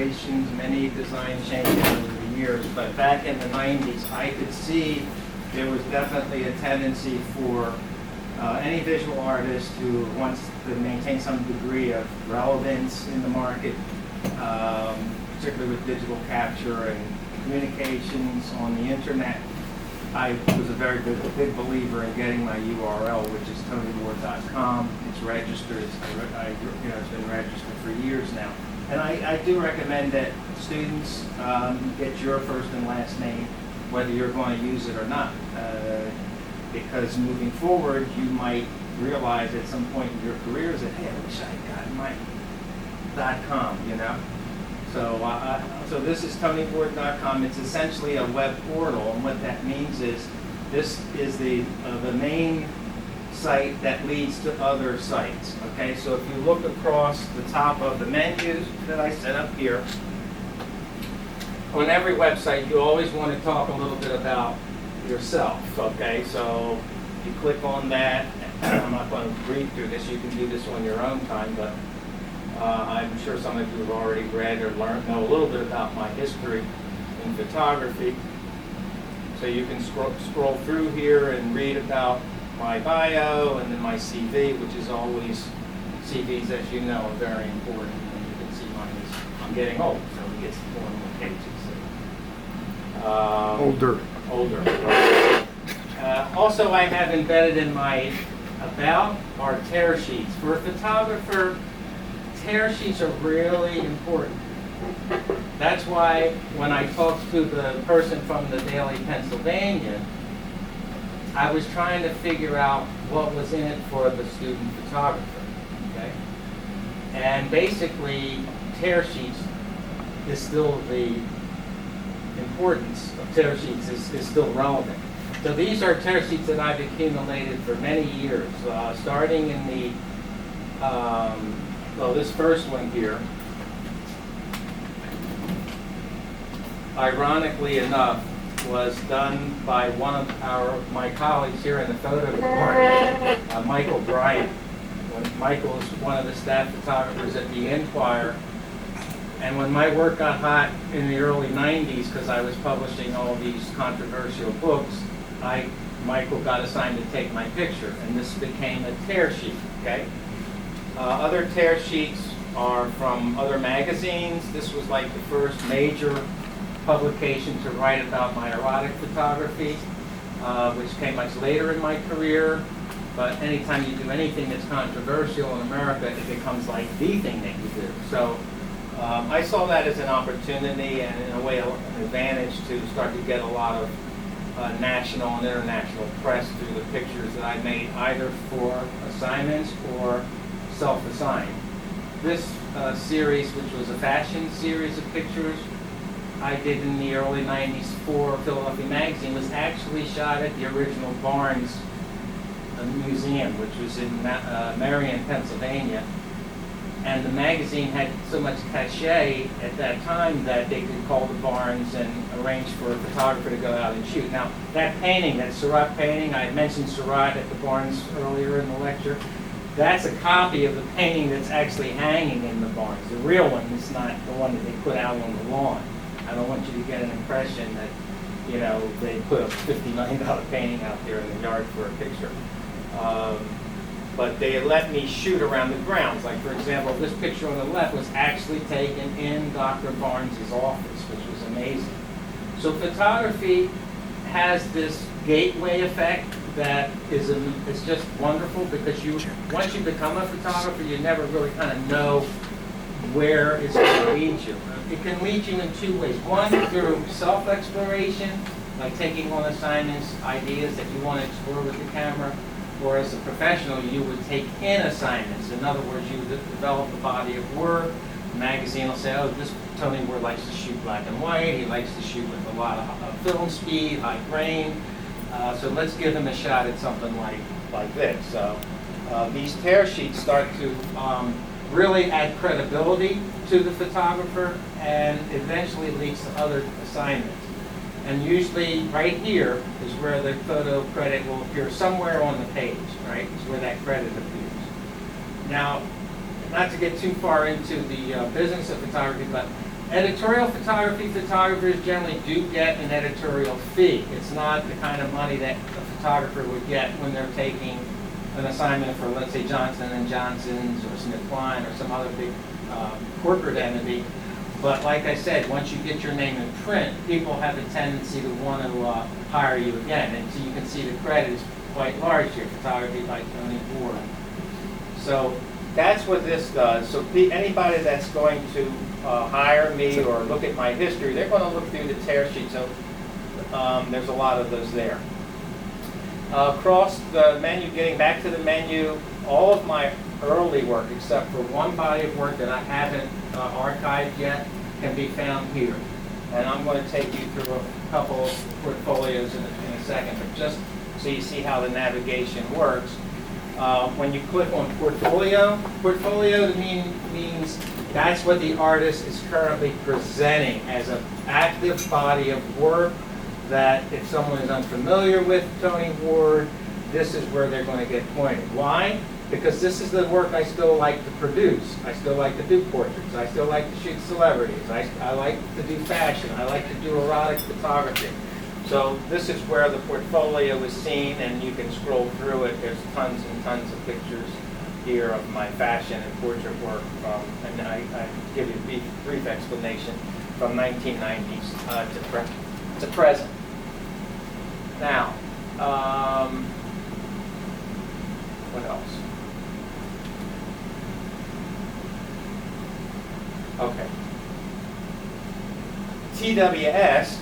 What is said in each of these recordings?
iterations, many design changes over the years, but back in the 90s, I could see there was definitely a tendency for any visual artist who wants to maintain some degree of relevance in the market, particularly with digital capture and communications on the internet. I was a very big believer in getting my URL, which is tonyward.com. It's registered. It's been registered for years now. And I do recommend that students get your first and last name, whether you're going to use it or not. Because moving forward, you might realize at some point in your career that, hey, I wish I had gotten my .com, you know? So this is tonyward.com. It's essentially a web portal, and what that means is this is the main site that leads to other sites. Okay, so if you look across the top of the menus that I set up here, on every website you always want to talk a little bit about yourself. Okay, so you click on that. I'm not going to read through this. You can do this on your own time, but I'm sure some of you have already read or know a little bit about my history in photography. So you can scroll through here and read about my bio and then my CV, which is always, CVs, as you know, are very important. And you can see mine is, I'm getting old, so it gets more and more pages. Older. Also, I have embedded in my about our tear sheets. For a photographer, tear sheets are really important. That's why when I talked to the person from the Daily Pennsylvanian, I was trying to figure out what was in it for the student photographer. Okay? And basically, tear sheets is still the importance of tear sheets is still relevant. So these are tear sheets that I've accumulated for many years, starting in the, this first one here, ironically enough, was done by one of my colleagues here in the photo department, Michael Bryant. Michael is one of the staff photographers at the Enquirer. And when my work got hot in the early 90s, because I was publishing all these controversial books, Michael got assigned to take my picture, and this became a tear sheet, okay? Other tear sheets are from other magazines. This was like the first major publication to write about my erotic photography, which came much later in my career. But anytime you do anything that's controversial in America, it becomes like the thing that you do. So I saw that as an opportunity and in a way an advantage to start to get a lot of national and international press through the pictures that I made, either for assignments or self-assigned. This series, which was a fashion series of pictures I did in the early 90s for Philadelphia Magazine, was actually shot at the original Barnes Museum, which was in Marion, Pennsylvania. And the magazine had so much cachet at that time that they could call the Barnes and arrange for a photographer to go out and shoot. Now, that painting, that Surratt painting, I had mentioned Surratt at the Barnes earlier in the lecture, that's a copy of the painting that's actually hanging in the Barnes. The real one is not the one that they put out on the lawn. I don't want you to get an impression that, you know, they put a $50 million painting out there in the yard for a picture. But they let me shoot around the grounds. Like, for example, this picture on the left was actually taken in Dr. Barnes's office, which was amazing. So photography has this gateway effect that is just wonderful, because once you become a photographer, you never really kind of know where it's going to lead you. It can lead you in two ways. One, through self-exploration, like taking on assignments, ideas that you want to explore with the camera. Or as a professional, you would take in assignments. In other words, you would develop a body of work. The magazine will say, oh, this Tony Ward likes to shoot black and white. He likes to shoot with a lot of film speed, high grain. So let's give him a shot at something like this. So these tear sheets start to really add credibility to the photographer, and eventually leads to other assignments. And usually right here is where the photo credit will appear, somewhere on the page, right? Is where that credit appears. Now, not to get too far into the business of photography, but Editorial photography, photographers generally do get an editorial fee. It's not the kind of money that a photographer would get when they're taking an assignment for, let's say, Johnson & Johnson's or SmithKline or some other big corporate entity. But like I said, once you get your name in print, people have a tendency to want to hire you again. And so you can see the credit is quite large here, photography by Tony Ward. So that's what this does. So anybody that's going to hire me or look at my history, they're going to look through the tear sheet. So there's a lot of those there. Across the menu, getting back to the menu, all of my early work, except for one body of work that I haven't archived yet, can be found here. And I'm going to take you through a couple of portfolios in a second, but just so you see how the navigation works. When you click on portfolio, means that's what the artist is currently presenting as an active body of work that if someone is unfamiliar with Tony Ward, this is where they're going to get pointed. Why? Because this is the work I still like to produce. I still like to do portraits. I still like to shoot celebrities. I like to do fashion. I like to do erotic photography. So this is where the portfolio is seen, and you can scroll through it. There's tons and tons of pictures here of my fashion and portrait work, and I give you a brief explanation from 1990s to present. Now, what else? Okay. TWS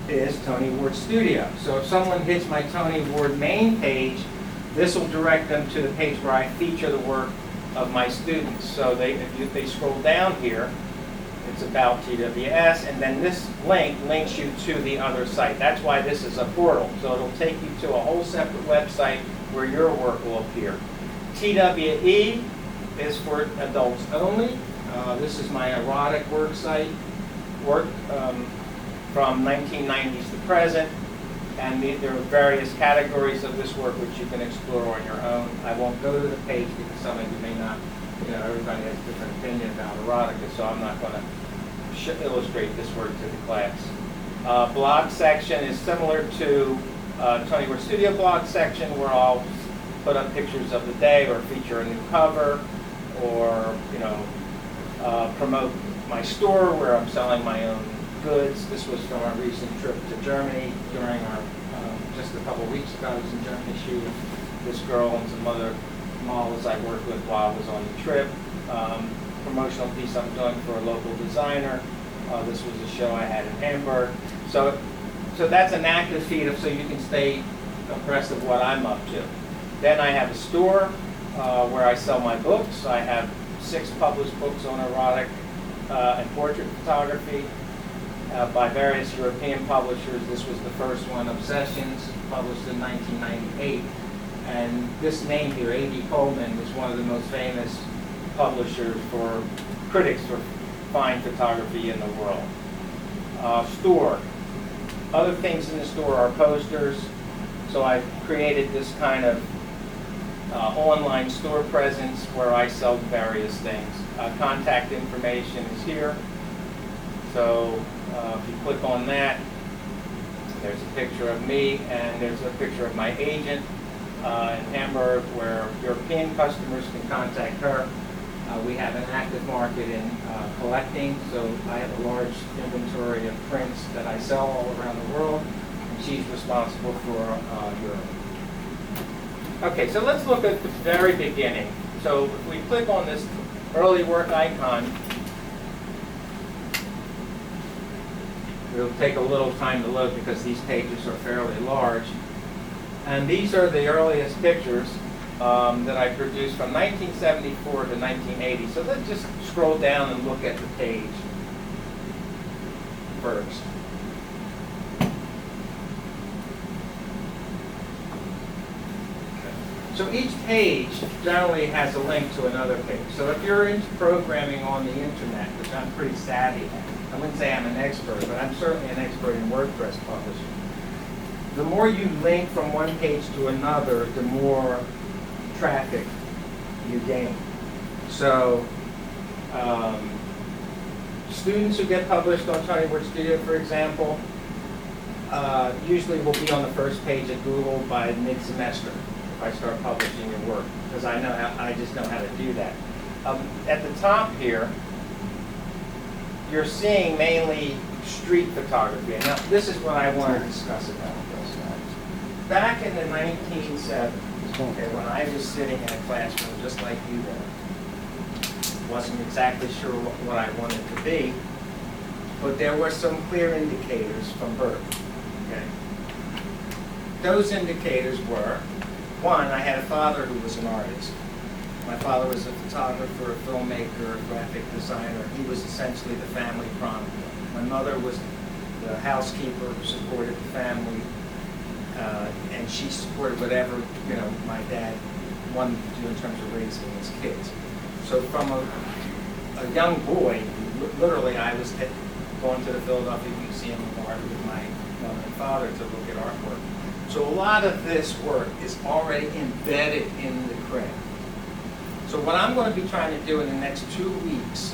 is Tony Ward Studio. So if someone hits my Tony Ward main page, this will direct them to the page where I feature the work of my students. So if they scroll down here, it's about TWS, and then this link links you to the other site. That's why this is a portal. So it'll take you to a whole separate website where your work will appear. TWE is for adults only. This is my erotic work site, from 1990s to present, and there are various categories of this work which you can explore on your own. I won't go to the page because some of you may not, everybody has a different opinion about erotica, so I'm not going to illustrate this work to the class. Blog section is similar to Tony Ward Studio blog section, where I'll put up pictures of the day or feature a new cover, or promote my store where I'm selling my own goods. This was from our recent trip to Germany during our, just a couple of weeks ago, I was in Germany shooting this girl and some other models I worked with while I was on the trip. Promotional piece I'm doing for a local designer. This was a show I had in Hamburg. So that's an active feed so you can stay abreast of what I'm up to. Then I have a store where I sell my books. I have 6 published books on erotic and portrait photography by various European publishers. This was the first one, Obsessions, published in 1998. And this name here, A.B. Coleman, is one of the most famous publishers for critics for fine photography in the world. Store. Other things in the store are posters. So I've created this kind of online store presence where I sell various things. Contact information is here. So if you click on that, there's a picture of me, and there's a picture of my agent in Hamburg where European customers can contact her. We have an active market in collecting, so I have a large inventory of prints that I sell all around the world, and she's responsible for Europe. Okay, so let's look at the very beginning. So if we click on this early work icon, it'll take a little time to load because these pages are fairly large. And these are the earliest pictures that I produced from 1974 to 1980. So let's just scroll down and look at the page first. So each page generally has a link to another page. So if you're into programming on the internet, which I'm pretty savvy at, I wouldn't say I'm an expert, but I'm certainly an expert in WordPress publishing. The more you link from one page to another, the more traffic you gain. So Students who get published on Tony Ward Studio, for example, usually will be on the first page of Google by mid-semester if I start publishing your work, because I just know how to do that. At the top here, you're seeing mainly street photography. Now, this is what I want to discuss about this. Back in the 1970s, okay, when I was sitting in a classroom just like you there, wasn't exactly sure what I wanted to be, but there were some clear indicators from birth. Okay. Those indicators were, one, I had a father who was an artist. My father was a photographer, a filmmaker, a graphic designer. He was essentially the family chronicler. My mother was the housekeeper who supported the family, and she supported whatever my dad wanted to do in terms of raising his kids. So from a young boy, literally I was going to the Philadelphia Museum of Art with my mother and father to look at artwork. So a lot of this work is already embedded in the craft. So what I'm going to be trying to do in the next 2 weeks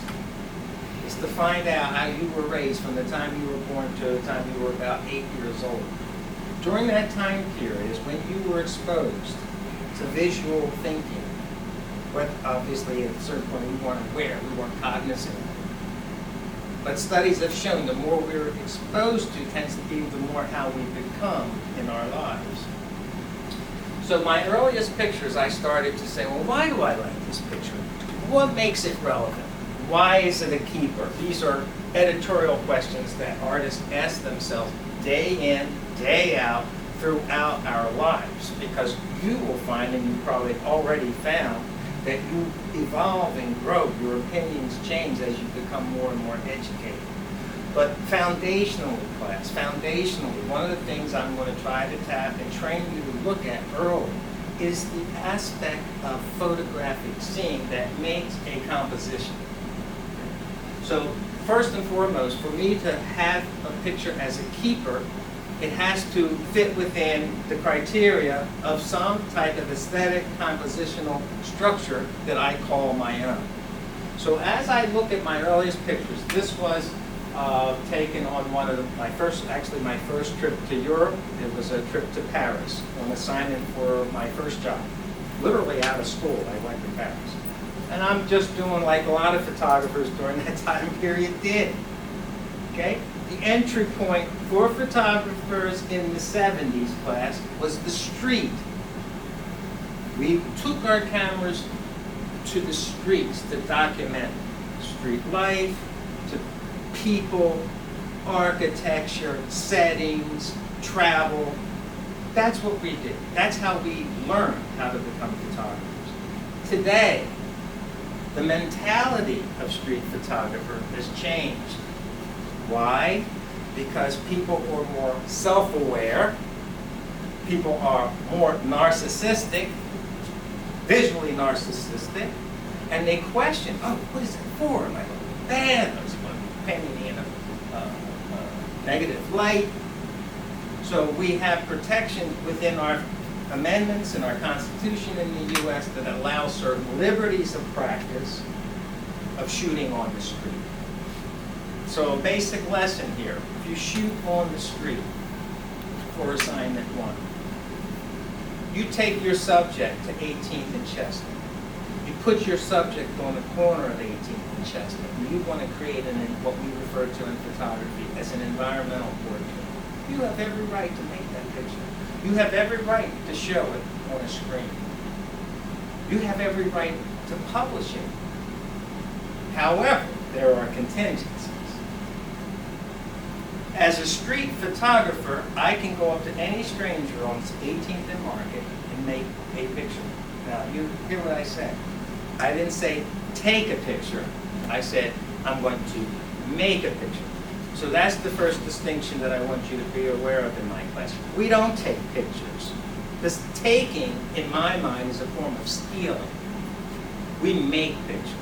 is to find out how you were raised from the time you were born to the time you were about 8 years old. During that time period is when you were exposed to visual thinking. But obviously, at a certain point, we weren't aware, we weren't cognizant. But studies have shown the more we're exposed to tends to be the more how we become in our lives. So my earliest pictures, I started to say, well, why do I like this picture? What makes it relevant? Why is it a keeper? These are editorial questions that artists ask themselves day in, day out, throughout our lives. Because you will find, and you probably already found, that you evolve and grow, your opinions change as you become more and more educated. But foundationally, one of the things I'm going to try to tap and train you to look at early is the aspect of photographic seeing that makes a composition. So first and foremost, for me to have a picture as a keeper, it has to fit within the criteria of some type of aesthetic compositional structure that I call my own. So as I look at my earliest pictures, this was taken on one of my first trip to Europe. It was a trip to Paris on assignment for my first job. Literally out of school, I went to Paris. And I'm just doing like a lot of photographers during that time period did. Okay? The entry point for photographers in the 70s class was the street. We took our cameras to the streets to document street life, to people, architecture, settings, travel. That's what we did. That's how we learned how to become photographers. Today, the mentality of street photographer has changed. Why? Because people are more self-aware, people are more narcissistic, visually narcissistic, and they question, oh, what is it for? Am I going to be bad? Is it going to be painting me in a negative light? So we have protections within our amendments and our Constitution in the U.S. that allow certain liberties of practice of shooting on the street. So a basic lesson here, if you shoot on the street for assignment 1, you take your subject to 18th and Chestnut. You put your subject on the corner of 18th and Chestnut, and you want to create what we refer to in photography as an environmental portrait. You have every right to make that picture. You have every right to show it on a screen. You have every right to publish it. However, there are contingencies. As a street photographer, I can go up to any stranger on 18th and Market and make a picture. Now, you hear what I said. I didn't say take a picture. I said I'm going to make a picture. So that's the first distinction that I want you to be aware of in my class. We don't take pictures. This taking, in my mind, is a form of stealing. We make pictures.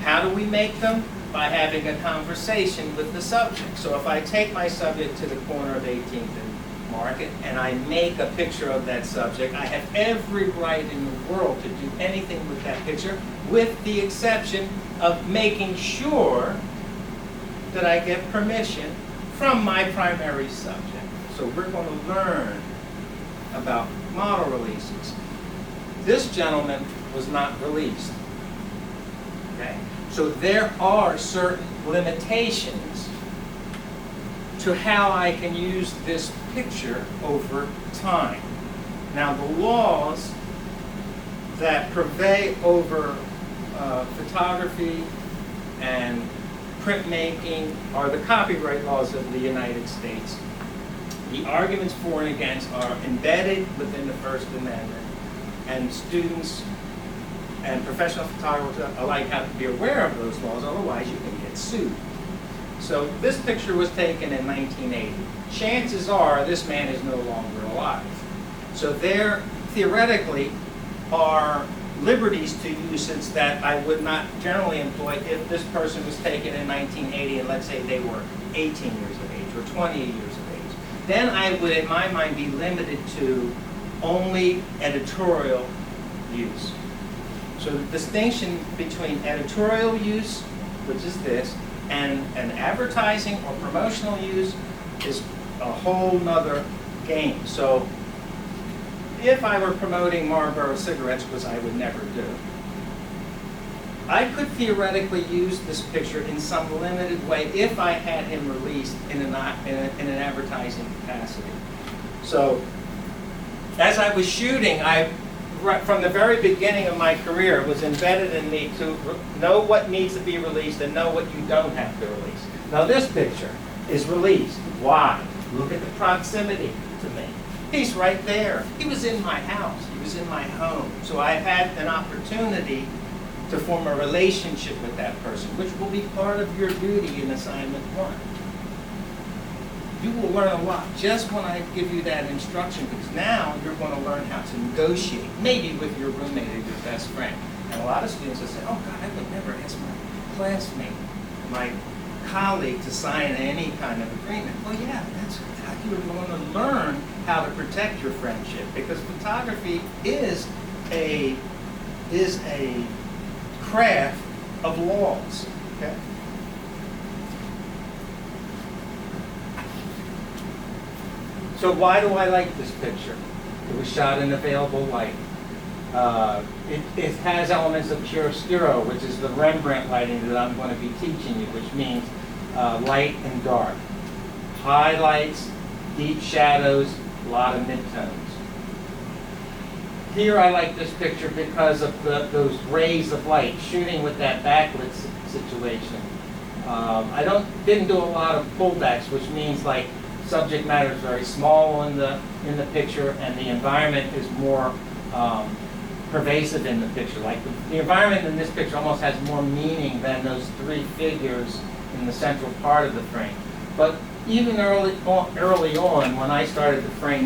How do we make them? By having a conversation with the subject. So if I take my subject to the corner of 18th and Market and I make a picture of that subject, I have every right in the world to do anything with that picture, with the exception of making sure that I get permission from my primary subject. So we're going to learn about model releases. This gentleman was not released. Okay? So there are certain limitations to how I can use this picture over time. Now, the laws that prevail over photography and printmaking are the copyright laws of the United States. The arguments for and against are embedded within the First Amendment, and students and professional photographers alike have to be aware of those laws, otherwise you can get sued. So this picture was taken in 1980. Chances are this man is no longer alive. So there, theoretically, are liberties to uses that I would not generally employ if this person was taken in 1980 and let's say they were 18 years of age or 28 years of age. Then I would, in my mind, be limited to only editorial use. So the distinction between editorial use, which is this, and an advertising or promotional use is a whole nother game. So if I were promoting Marlboro cigarettes, which I would never do, I could theoretically use this picture in some limited way if I had him released in an advertising capacity. So as I was shooting, from the very beginning of my career, it was embedded in me to know what needs to be released and know what you don't have to release. Now this picture is released. Why? Look at the proximity to me. He's right there. He was in my house. He was in my home. So I've had an opportunity to form a relationship with that person, which will be part of your duty in assignment 1. You will learn a lot just when I give you that instruction, because now you're going to learn how to negotiate, maybe with your roommate or your best friend. And a lot of students will say, oh God, I would never ask my classmate, my colleague to sign any kind of agreement. Well, yeah, that's how you're going to learn how to protect your friendship, because photography is a craft of laws. Okay? So why do I like this picture? It was shot in available light. It has elements of chiaroscuro, which is the Rembrandt lighting that I'm going to be teaching you, which means light and dark. Highlights, deep shadows, a lot of midtones. Here I like this picture because of those rays of light shooting with that backlit situation. I didn't do a lot of pullbacks, which means like subject matter is very small in the picture, and the environment is more pervasive in the picture. Like the environment in this picture almost has more meaning than those 3 figures in the central part of the frame. But even early on, when I started to frame